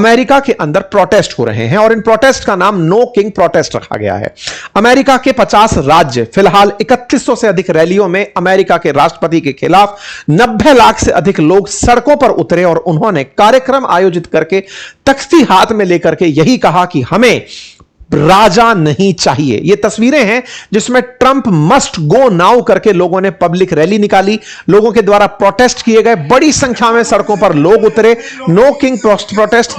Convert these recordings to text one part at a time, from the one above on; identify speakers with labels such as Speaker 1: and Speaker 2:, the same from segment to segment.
Speaker 1: America के अंदर protest हो रहे हैं और इन प्रोटेस्ट का नाम नो किंग प्रोटेस्ट रखा गया है। अमेरिका के 50 राज्य फिलहाल 3100 से अधिक रैलियों में अमेरिका के राष्ट्रपति के खिलाफ 90 लाख से अधिक लोग सड़कों पर उतरे और उन्होंने कार्यक्रम आयोजित करके तख्ती हाथ में लेकर के यही कहा कि हमें राजा नहीं चाहिए। ये तस्वीरें हैं जिसमें ट्रंप मस्ट गो नाउ करके लोगों ने पब्लिक रैली निकाली, लोगों के द्वारा प्रोटेस्ट किए गए, बड़ी संख्या में सड़कों पर लोग उतरे। नो किंग प्रोटेस्ट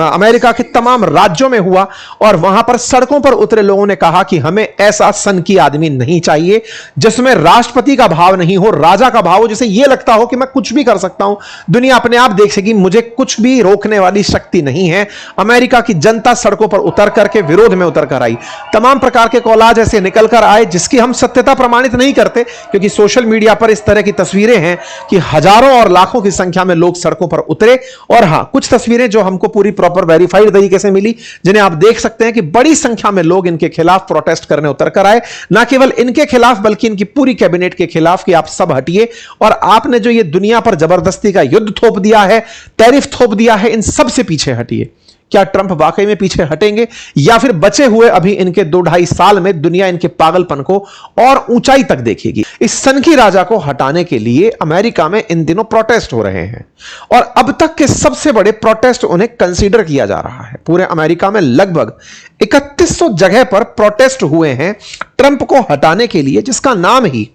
Speaker 1: अमेरिका के तमाम राज्यों में हुआ और वहां पर सड़कों पर उतरे लोगों ने कहा कि हमें ऐसा सनकी आदमी नहीं चाहिए जिसमें राष्ट्रपति का भाव नहीं हो, राजा का भाव हो, जिसे यह लगता हो कि मैं कुछ भी कर सकता हूं, दुनिया अपने आप देख सकेगी, मुझे कुछ भी रोकने वाली शक्ति नहीं है। अमेरिका की जनता सड़कों पर उतर करके विरोध में उतर कर आई। तमाम प्रकार के कॉलाज ऐसे निकल कर आए जिसकी हम सत्यता प्रमाणित नहीं करते क्योंकि सोशल मीडिया पर इस तरह की तस्वीरें हैं कि हजारों और लाखों की संख्या में लोग सड़कों पर उतरे। और हां, कुछ तस्वीरें जो हमको पूरी प्रॉपर वेरीफाइड तरीके से मिली जिन्हें आप देख सकते हैं कि बड़ी संख्या में लोग इनके खिलाफ प्रोटेस्ट करने उतर कर आए। ना केवल इनके खिलाफ बल्कि इनकी पूरी कैबिनेट के खिलाफ कि आप सब हटिए और आपने जो ये दुनिया पर जबरदस्ती का युद्ध थोप दिया है, टैरिफ थोप दिया है, इन सब से पीछे हटिए। क्या ट्रंप वाकई में पीछे हटेंगे या फिर बचे हुए अभी इनके 2-2.5 साल में दुनिया इनके पागलपन को और ऊंचाई तक देखेगी? इस सनकी राजा को हटाने के लिए अमेरिका में इन दिनों प्रोटेस्ट हो रहे हैं और अब तक के सबसे बड़े प्रोटेस्ट उन्हें कंसीडर किया जा रहा है। पूरे अमेरिका में लगभग 3100 जगह पर प्रोटेस्ट हुए हैं ट्रंप को हटाने के लिए, जिसका नाम ही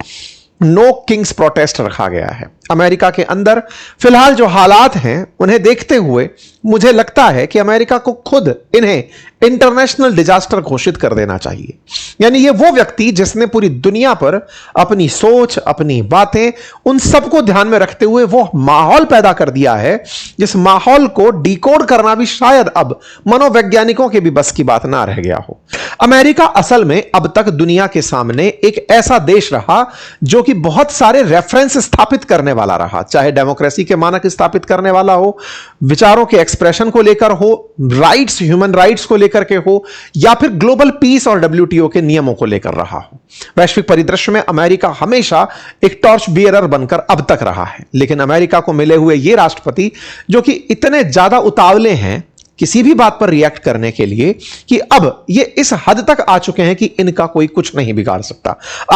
Speaker 1: नो किंग्स प्रोटेस्ट रखा गया है। अमेरिका के अंदर फिलहाल जो हालात हैं उन्हें देखते हुए मुझे लगता है कि अमेरिका को खुद इन्हें इंटरनेशनल डिजास्टर घोषित कर देना चाहिए। यानी ये वो व्यक्ति जिसने पूरी दुनिया पर अपनी सोच, अपनी बातें, उन सबको ध्यान में रखते हुए वो माहौल पैदा कर दिया है जिस माहौल को डिकोड करना भी शायद अब मनोवैज्ञानिकों के भी बस की बात ना रह गया हो। अमेरिका असल में अब तक दुनिया के सामने एक ऐसा देश रहा जो कि बहुत सारे रेफरेंस स्थापित करने वाला रहा, चाहे डेमोक्रेसी के मानक स्थापित करने वाला हो, विचारों के एक्सप्रेशन को लेकर हो, राइट्स, ह्यूमन राइट्स को लेकर के हो, या फिर ग्लोबल पीस और डब्ल्यूटीओ के नियमों को लेकर रहा हो। वैश्विक परिदृश्य में अमेरिका हमेशा एक टॉर्च बियरर बनकर अब तक रहा है। लेकिन अमेरिका को मिले हुए ये राष्ट्रपति जो कि इतने ज्यादा उतावले हैं किसी भी बात पर रिएक्ट करने के लिए कि अब ये इस हद तक आ चुके हैं कि इनका कोई कुछ नहीं बिगाड़ सकता।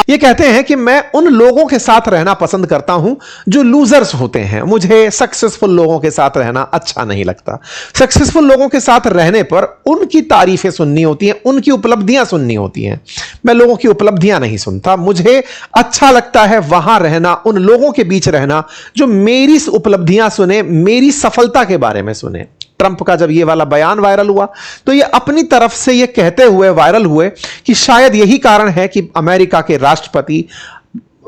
Speaker 1: ये कहते हैं कि मैं उन लोगों के साथ रहना पसंद करता हूं जो लूजर्स होते हैं, मुझे सक्सेसफुल लोगों के साथ रहना अच्छा नहीं लगता। सक्सेसफुल लोगों के साथ रहने पर उनकी तारीफें सुननी होती हैं, उनकी उपलब्धियां सुननी होती हैं। मैं लोगों की उपलब्धियां नहीं सुनता, मुझे अच्छा लगता है वहां रहना, उन लोगों के बीच रहना जो मेरी उपलब्धियां सुने, मेरी सफलता के बारे में सुने। ट्रंप का जब ये वाला बयान वायरल हुआ तो ये अपनी तरफ से ये कहते हुए वायरल हुए कि शायद यही कारण है कि अमेरिका के राष्ट्रपति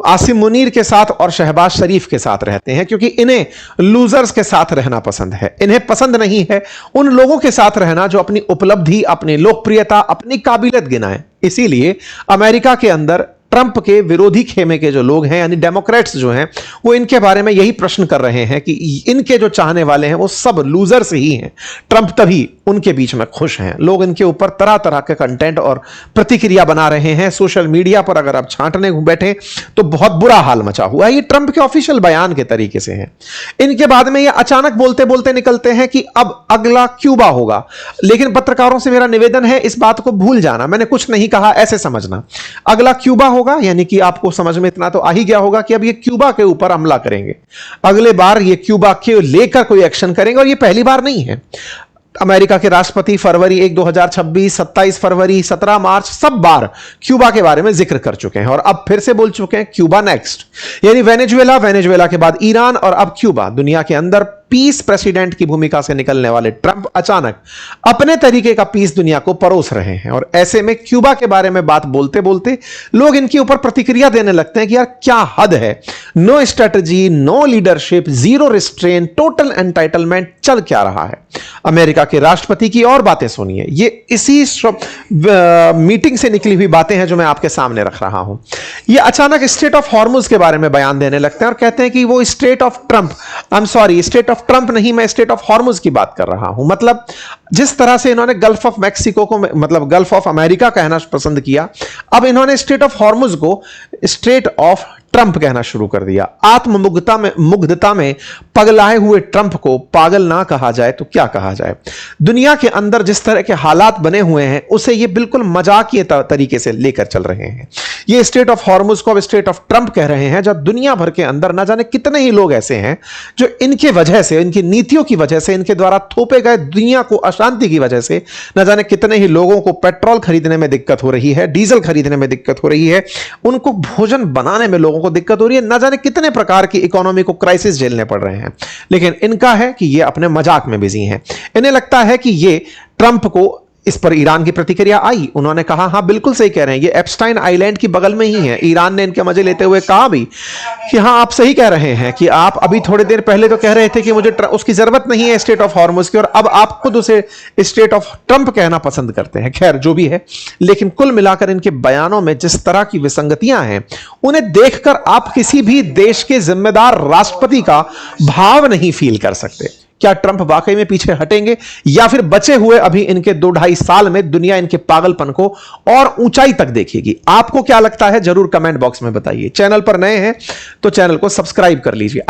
Speaker 1: आसिम मुनीर के साथ और शहबाज शरीफ के साथ रहते हैं, क्योंकि इन्हें लूजर्स के साथ रहना पसंद है। इन्हें पसंद नहीं है उन लोगों के साथ रहना जो अपनी उपलब्धि, अपनी लोकप्रियता, अपनी काबिलियत गिनाएं। इसीलिए अमेरिका के अंदर ट्रंप के विरोधी खेमे के जो लोग हैं यानी डेमोक्रेट्स जो हैं वो इनके बारे में यही प्रश्न कर रहे हैं कि इनके जो चाहने वाले हैं वो सब लूजर्स ही हैं, ट्रंप तभी उनके बीच में खुश हैं। लोग इनके ऊपर तरह तरह के कंटेंट और प्रतिक्रिया बना रहे हैं। सोशल मीडिया पर अगर आप छांटने बैठे तो बहुत बुरा हाल मचा हुआ है। ये ट्रंप के ऑफिशियल बयान के तरीके से हैं। इनके बाद में ये अचानक बोलते बोलते निकलते हैं कि अब अगला क्यूबा होगा। लेकिन पत्रकारों से मेरा निवेदन है इस बात को भूल जाना, मैंने कुछ नहीं कहा ऐसे समझना। अगला क्यूबा होगा यानी कि आपको समझ में इतना तो आ ही गया होगा कि अब ये क्यूबा के ऊपर हमला करेंगे। अगले बार ये क्यूबा के लेकर कोई एक्शन करेंगे और ये पहली बार नहीं है। अमेरिका के राष्ट्रपति फरवरी 1, 2026, 27 फरवरी, 17 मार्च सब बार क्यूबा के बारे में जिक्र कर चुके हैं और अब फिर से बोल चुके हैं क्यूबा नेक्स्ट। यानी वेनेजुएला के बाद ईरान और अब क्यूबा। दुनिया के अंदर पीस प्रेसिडेंट की भूमिका से निकलने वाले ट्रंप अचानक अपने तरीके का पीस दुनिया को परोस रहे हैं और ऐसे में क्यूबा के बारे में बात बोलते बोलते लोग इनके ऊपर प्रतिक्रिया देने लगते हैं कि यार क्या हद है, no strategy, no leadership, zero restraint, total entitlement, चल क्या रहा है। अमेरिका के राष्ट्रपति की और बातें सुनिए, ये इसी मीटिंग से निकली हुई बातें हैं जो मैं आपके सामने रख रहा हूं। ये अचानक स्टेट ऑफ हॉर्मुज के बारे में बयान देने लगते हैं और कहते हैं कि वो state of Trump, I am sorry, state of Trump नहीं, मैं स्टेट ऑफ हॉर्मुज की बात कर रहा हूं। मतलब जिस तरह से इन्होंने गल्फ ऑफ मैक्सिको को मतलब गल्फ ऑफ अमेरिका कहना पसंद किया, अब इन्होंने स्ट्रेट ऑफ हॉर्मुज को स्ट्रेट ऑफ ट्रंप कहना शुरू कर दिया। मुग्धता में पगलाए हुए ट्रंप को पागल ना कहा जाए तो क्या कहा जाए। दुनिया के अंदर जिस तरह के हालात बने हुए हैं उसे ये बिल्कुल मजाकिये तरीके से लेकर चल रहे हैं। ये स्ट्रेट ऑफ हॉर्मुज को अब स्ट्रेट ऑफ ट्रंप कह रहे हैं, जब दुनिया भर के अंदर ना जाने कितने ही लोग ऐसे हैं जो इनके वजह से, इनकी नीतियों की वजह से, इनके द्वारा थोपे गए दुनिया को अशांति की वजह से न जाने कितने ही लोगों को पेट्रोल खरीदने में दिक्कत हो रही है, डीजल खरीदने में दिक्कत हो रही है, उनको भोजन बनाने में लोगों को दिक्कत हो रही है, न जाने कितने प्रकार की इकोनॉमी को क्राइसिस झेलने पड़ रहे हैं। लेकिन इनका है कि ये अपने मजाक में बिजी हैं। इन्हें लगता है कि ये ट्रंप को, इस पर ईरान की प्रतिक्रिया आई, उन्होंने कहा हां बिल्कुल सही कह रहे हैं, ये एप्स्टाइन आइलैंड की बगल में ही है। ईरान ने इनके मजे लेते हुए कहा भी कि हां आप सही कह रहे हैं कि आप अभी थोड़ी देर पहले तो कह रहे थे कि मुझे उसकी जरूरत नहीं है स्टेट ऑफ हॉर्मुज की, और अब आप खुद उसे स्टेट ऑफ ट्रंप कहना पसंद करते हैं। खैर जो भी है, लेकिन कुल मिलाकर इनके बयानों में जिस तरह की विसंगतियां हैं उन्हें देखकर आप किसी भी देश के जिम्मेदार राष्ट्रपति का भाव नहीं फील कर सकते। क्या ट्रंप वाकई में पीछे हटेंगे या फिर बचे हुए अभी इनके 2-2.5 साल में दुनिया इनके पागलपन को और ऊंचाई तक देखेगी? आपको क्या लगता है जरूर कमेंट बॉक्स में बताइए। चैनल पर नए हैं तो चैनल को सब्सक्राइब कर लीजिए।